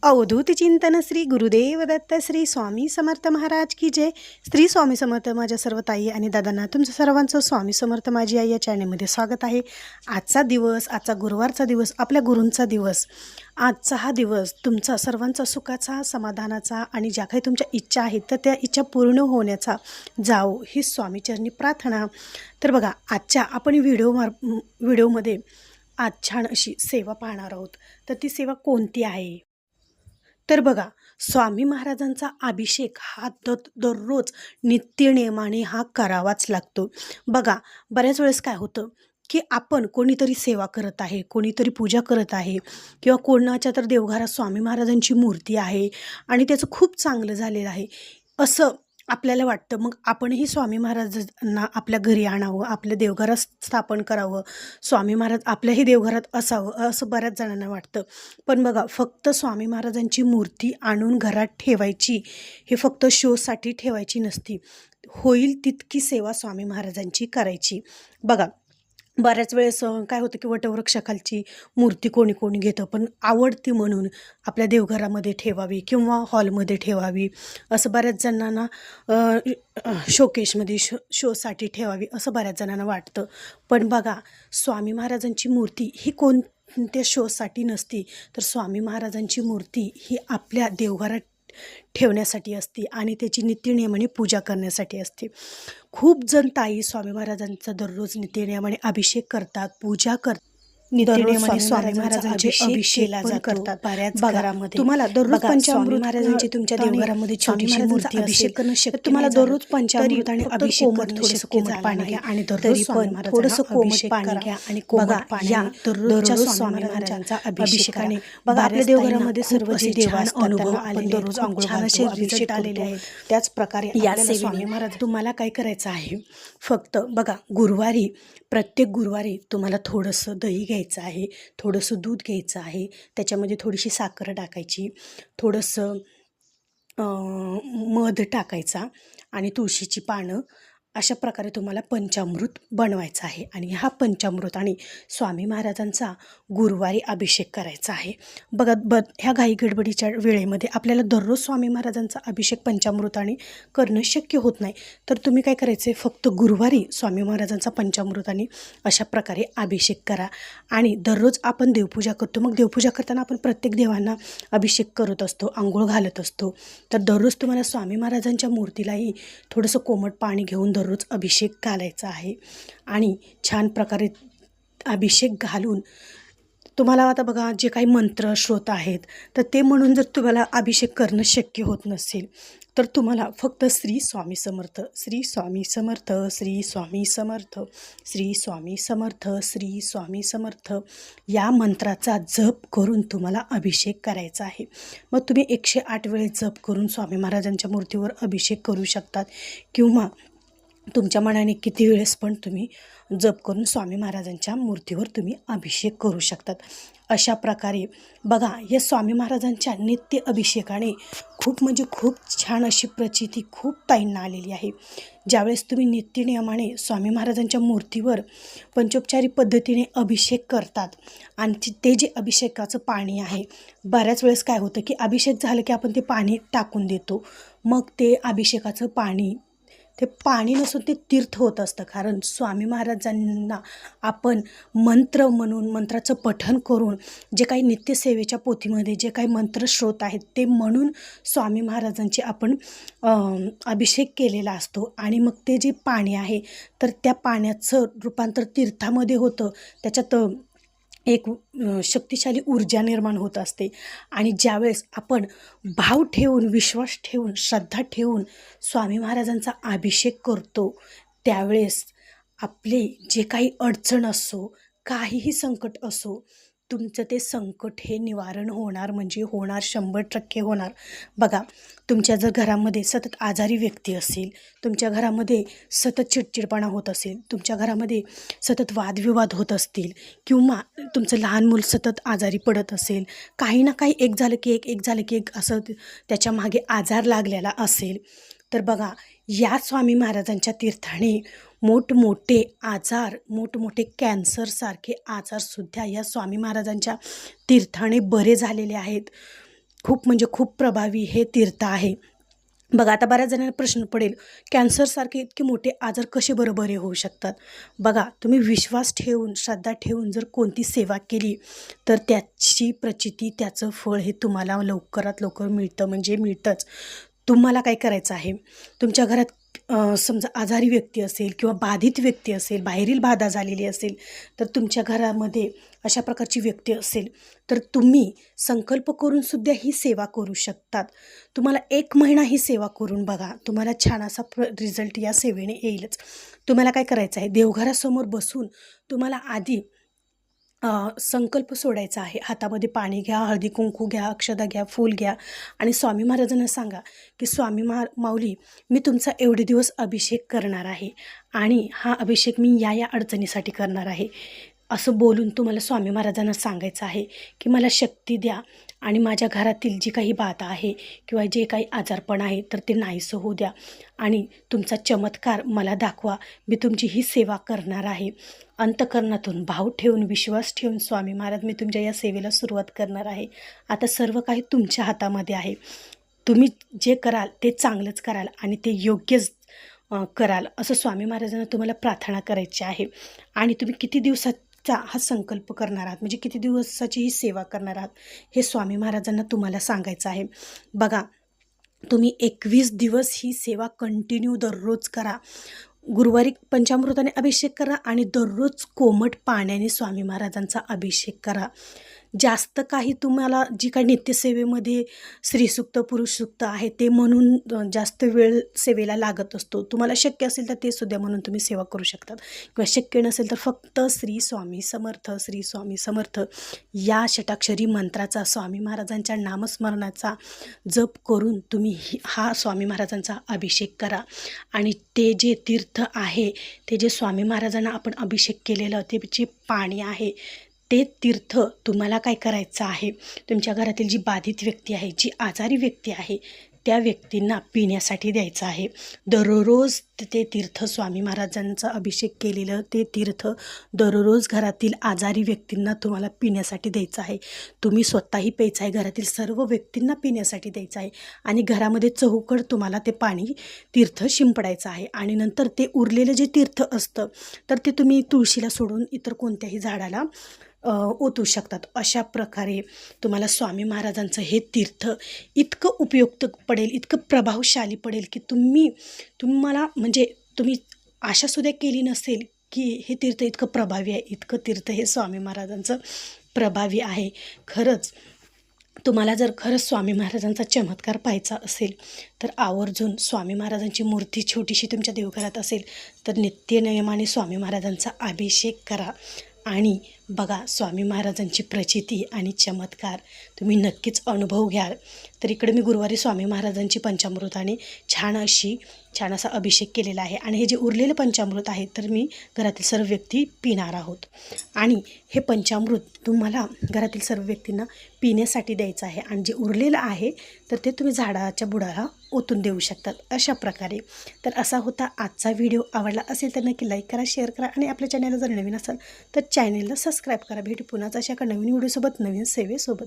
अवधूत चिंतन श्री गुरुदेव दत्त श्री स्वामी समर्थ महाराज की जय. श्री स्वामी समर्थ. माझ्या सर्व ताई आणि दादांना तुमचं सर्वांचं स्वामी समर्थ माझी आई या चॅनलमध्ये स्वागत आहे. आजचा गुरुवारचा दिवस, आपल्या गुरूंचा दिवस. आजचा हा दिवस तुमचा सर्वांचा सुखाचा, समाधानाचा आणि ज्या काही तुमच्या इच्छा आहेत तर त्या इच्छा पूर्ण होण्याचा जाओ ही स्वामीचरणी प्रार्थना. तर बघा, आजच्या आपण व्हिडिओमध्ये आज छान अशी सेवा पाहणार आहोत. तर ती सेवा कोणती आहे? तर बघा, स्वामी महाराजांचा अभिषेक हा दररोज नित्यनेमाने हा करावाच लागतो. बघा, बऱ्याच वेळेस काय होतं की आपण कोणीतरी सेवा करत आहे, कोणीतरी पूजा करत आहे किंवा कोणाच्या तर देवघरात स्वामी महाराजांची मूर्ती आहे आणि त्याचं खूप चांगलं झालेलं आहे असं आपल्याला वाटतं. मग आपणही स्वामी महाराजांना आपल्या घरी आणावं, आपल्या देवघरात स्थापन करावं, स्वामी महाराज आपल्याही देवघरात असावं असं बऱ्याच जणांना वाटतं. पण बघा, फक्त स्वामी महाराजांची मूर्ती आणून घरात ठेवायची, हे फक्त शोसाठी ठेवायची नसती. होईल तितकी सेवा स्वामी महाराजांची करायची. बघा, बऱ्याच वेळेस काय होतं की वटवृक्षाखालची मूर्ती कोणी कोणी घेतं, पण आवडती म्हणून आपल्या देवघरामध्ये ठेवावी किंवा हॉलमध्ये ठेवावी असं बऱ्याच जणांना शोकेशमध्ये शोसाठी ठेवावी असं बऱ्याच जणांना वाटतं. पण बघा, स्वामी महाराजांची मूर्ती ही कोणत्या शोसाठी नसती, तर स्वामी महाराजांची मूर्ती ही आपल्या देवघरात ठेवण्यासाठी असते आणि त्याची नित्यनियमाने पूजा करण्यासाठी असते. खूप जण ताई स्वामी महाराजांचा दररोज नित्यनियमाने अभिषेक करतात, पूजा करतात, नित्यनियमाने स्वामी महाराजांचे अभिषेक केला करतात. बऱ्याच घरामध्ये तुम्हाला दररोज पंचामृत महाराजांची तुमच्या देवघरामध्ये छोटीशी मूर्ती अभिषेक करणं शक्य, तुम्हाला दररोज पंचामृत आणि अभिषेक करणं थोडंसं कोमट पाणी घ्या आणि दररोज थोडंसं कोमट पाणी घ्या आणि कोमट पाणी दररोज स्वामी महाराजांचा अभिषेकाने. बघा, आपल्या देवघरामध्ये सर्व जे देवान अनुभव आपण दररोज अंघोळ घालतो, अभिषेक आलेले आहेत. त्याच प्रकारे या स्वामी महाराज तुम्हाला काय करायचं आहे, फक्त बघा, प्रत्येक गुरुवारी तुम्हाला थोडंसं दही घ्यायचं आहे, थोडंसं दूध घ्यायचं आहे, त्याच्यामध्ये थोडीशी साखर टाकायची, थोडंसं मध टाकायचा आणि तुळशीची पानं, अशा प्रकारे तुम्हाला पंचामृत बनवायचं आहे. आणि हा पंचामृत आणि स्वामी महाराजांचा गुरुवारी अभिषेक करायचा आहे. बघा, ह्या घाई गडबडीच्या वेळेमध्ये आपल्याला दररोज स्वामी महाराजांचा अभिषेक पंचामृताने करणं शक्य होत नाही. तर तुम्ही काय करायचं आहे, फक्त गुरुवारी स्वामी महाराजांचा पंचामृताने अशा प्रकारे अभिषेक करा. आणि दररोज आपण देवपूजा करतो, मग देवपूजा करताना आपण प्रत्येक देवांना अभिषेक करत असतो, आंघोळ घालत असतो. तर दररोज तुम्हाला स्वामी महाराजांच्या मूर्तीलाही थोडंसं कोमट पाणी घेऊन दररोज अभिषेक घालायचा आहे. आणि छान प्रकारे अभिषेक घालून तुम्हाला आता बघा, जे काही मंत्र श्रोत आहेत तर ते म्हणून जर तुम्हाला अभिषेक करणं शक्य होत नसेल तर तुम्हाला फक्त श्री स्वामी समर्थ, श्री स्वामी समर्थ, श्री स्वामी समर्थ, श्री स्वामी समर्थ, श्री स्वामी समर्थ या मंत्राचा जप करून तुम्हाला अभिषेक करायचा आहे. मग तुम्ही 108 वेळेस जप करून स्वामी महाराजांच्या मूर्तीवर अभिषेक करू शकतात किंवा तुमच्या मनाने किती वेळेस पण तुम्ही जप करून स्वामी महाराजांच्या मूर्तीवर तुम्ही अभिषेक करू शकतात. अशा प्रकारे बघा, या स्वामी महाराजांच्या नित्य अभिषेकाने खूप म्हणजे खूप छान अशी प्रचिती खूप ताईंना आलेली आहे. ज्यावेळेस तुम्ही नित्यनियमाने स्वामी महाराजांच्या मूर्तीवर पंचोपचारी पद्धतीने अभिषेक करतात आणि ते जे अभिषेकाचं पाणी आहे, बऱ्याच वेळेस काय होतं की अभिषेक झालं की आपण ते पाणी टाकून देतो. मग ते अभिषेकाचं पाणी, ते पाणी नसून ते तीर्थ होत असतं. कारण स्वामी महाराजांना आपण मंत्र म्हणून, मंत्राचं पठण करून, जे काही नित्यसेवेच्या पोथीमध्ये जे काही मंत्रश्रोत आहेत ते म्हणून स्वामी महाराजांचे आपण अभिषेक केलेला असतो. आणि मग ते जे पाणी आहे तर त्या पाण्याचं रूपांतर तीर्थामध्ये होतं. त्याच्यात एक शक्तिशाली ऊर्जा निर्माण होत असते. आणि ज्यावेळेस आपण भाव ठेवून, विश्वास ठेवून, श्रद्धा ठेवून स्वामी महाराजांचा अभिषेक करतो, त्यावेळेस आपले जे काही अडचण असो, काहीही संकट असो, तुमचं ते संकट हे निवारण होणार, म्हणजे होणार, 100% होणार. बघा, तुमच्या जर घरामध्ये सतत आजारी व्यक्ती असेल, तुमच्या घरामध्ये सतत चिडचिडपणा होत असेल, तुमच्या घरामध्ये सतत वादविवाद होत असतील किंवा तुमचं लहान मूल सतत आजारी पडत असेल, काही ना काही एक झालं की एक झालं की एक असं त्याच्या मागे आजार लागलेला असेल, तर बघा, या स्वामी महाराजांच्या तीर्थाने मोठमोठे आजार, मोठमोठे कॅन्सरसारखे आजारसुद्धा या स्वामी महाराजांच्या तीर्थाने बरे झालेले आहेत. खूप म्हणजे खूप प्रभावी हे तीर्थ आहे. बघा आता बऱ्याच जणांना प्रश्न पडेल, कॅन्सरसारखे इतके मोठे आजार कसे बरं बरे होऊ शकतात. बघा तुम्ही विश्वास ठेवून श्रद्धा ठेवून जर कोणती सेवा केली तर त्याची प्रचिती त्याचं फळ हे तुम्हाला लवकरात लवकर मिळतं, म्हणजे मिळतंच. तुम्हाला काय करायचं आहे, तुमच्या घरात समजा आजारी व्यक्ती असेल किंवा बाधित व्यक्ती असेल, बाहेरील बाधा झालेली असेल, तर तुमच्या घरामध्ये अशा प्रकारची व्यक्ती असेल तर तुम्ही संकल्प करून सुद्धा ही सेवा करू शकतात. तुम्हाला 1 महिना ही सेवा करून बघा, तुम्हाला छान असा रिझल्ट या सेवेने येईलच. तुम्हाला काय करायचं आहे, देवघरासमोर बसून तुम्हाला आधी संकल्प सोडायचा आहे. हातामध्ये पाणी घ्या, हळदी कुंकू घ्या, अक्षदा घ्या, फूल घ्या आणि स्वामी महाराजांना सांगा की स्वामी माऊली, मी तुमचा एवढे दिवस अभिषेक करणार आहे आणि हा अभिषेक मी या अडचणीसाठी करणार आहे. असं बोलून तुम्हाला स्वामी महाराजांना सांगायचं आहे की मला शक्ती द्या आणि माझ्या घरातील जी काही बाधा आहे किंवा जे काही आजारपण आहे तर ते नाहीसं होऊ द्या आणि तुमचा चमत्कार मला दाखवा. मी तुमची ही सेवा करणार आहे. अंतःकरणातून भाव ठेवून विश्वास ठेवून स्वामी महाराज, मी तुमच्या या सेवेला सुरुवात करणार आहे. आता सर्व काही तुमच्या हातामध्ये आहे. तुम्ही जे कराल ते चांगलंच कराल आणि ते योग्यच कराल असं स्वामी महाराजांना तुम्हाला प्रार्थना करायची आहे. आणि तुम्ही किती दिवसाचा हा संकल्प करणार आहात, म्हणजे किती दिवसाची ही सेवा करणार आहात हे स्वामी महाराजांना तुम्हाला सांगायचं आहे. बघा तुम्ही 21 दिवस ही सेवा कंटिन्यू दररोज करा. गुरुवारी पंचामृताने अभिषेक करा आणि दररोज कोमट पाण्याने स्वामी महाराजांचा अभिषेक करा. जास्त काही तुम्हाला जी काही नित्यसेवेमध्ये स्त्रीसूक्त पुरुषसूक्त आहे ते म्हणून जास्त वेळ सेवेला लागत असतो. तुम्हाला शक्य असेल तर ते सुद्धा म्हणून तुम्ही सेवा करू शकतात किंवा शक्य नसेल तर फक्त श्री स्वामी समर्थ श्री स्वामी समर्थ या षटाक्षरी मंत्राचा स्वामी महाराजांच्या नामस्मरणाचा जप करून तुम्ही हा स्वामी महाराजांचा अभिषेक करा. आणि ते जे तीर्थ आहे, ते जे स्वामी महाराजांना आपण अभिषेक केलेलं ते जे पाणी आहे ते तीर्थ तुम्हाला काय करायचं आहे, तुमच्या घरातील जी बाधित व्यक्ती आहे, जी आजारी व्यक्ती आहे त्या व्यक्तींना पिण्यासाठी द्यायचं आहे. दररोज ते तीर्थ स्वामी महाराजांचा अभिषेक केलेलं ते तीर्थ दररोज घरातील आजारी व्यक्तींना तुम्हाला पिण्यासाठी द्यायचं आहे. तुम्ही स्वतःही प्यायचं आहे, घरातील सर्व व्यक्तींना पिण्यासाठी द्यायचं आहे आणि घरामध्ये चहूकड तुम्हाला ते पाणी तीर्थ शिंपडायचं आहे. आणि नंतर ते उरलेलं जे तीर्थ असतं तर ते तुम्ही तुळशीला सोडून इतर कोणत्याही झाडाला ओतू शकतात. अशा प्रकारे तुम्हाला स्वामी महाराजांचं हे तीर्थ इतकं उपयुक्त पडेल, इतकं प्रभावशाली पडेल की तुम्हाला म्हणजे तुम्ही आशासुद्धा केली नसेल की हे तीर्थ इतकं प्रभावी आहे. इतकं तीर्थ हे स्वामी महाराजांचं प्रभावी आहे. खरंच तुम्हाला जर खरंच स्वामी महाराजांचा चमत्कार पाहायचा असेल तर आवर्जून स्वामी महाराजांची मूर्ती छोटीशी तुमच्या देवघरात असेल तर नित्यनियमाने स्वामी महाराजांचा अभिषेक करा आणि बघा स्वामी महाराजांची प्रचिती आणि चमत्कार तुम्ही नक्कीच अनुभव घ्याल. तर इकडे मी गुरुवारी स्वामी महाराजांची पंचामृताने छान असा अभिषेक केलेला आहे आणि हे जे उरलेलं पंचामृत आहे तर मी घरातील सर्व व्यक्ती पिणार आहोत. आणि हे पंचामृत तुम्हाला घरातील सर्व व्यक्तींना पिण्यासाठी द्यायचं आहे आणि जे उरलेलं आहे तर ते तुम्ही झाडाच्या बुडाला ओतून देऊ शकतात. अशा प्रकारे तर असा होता आजचा व्हिडिओ. आवडला असेल तर नक्की लाईक करा, शेअर करा आणि आपल्या चॅनलला जर नवीन असाल तर चॅनलला सबस्क्राईब करा. भेटू पुन्हाच अशा एका नवीन व्हिडिओसोबत, नवीन सेवेसोबत.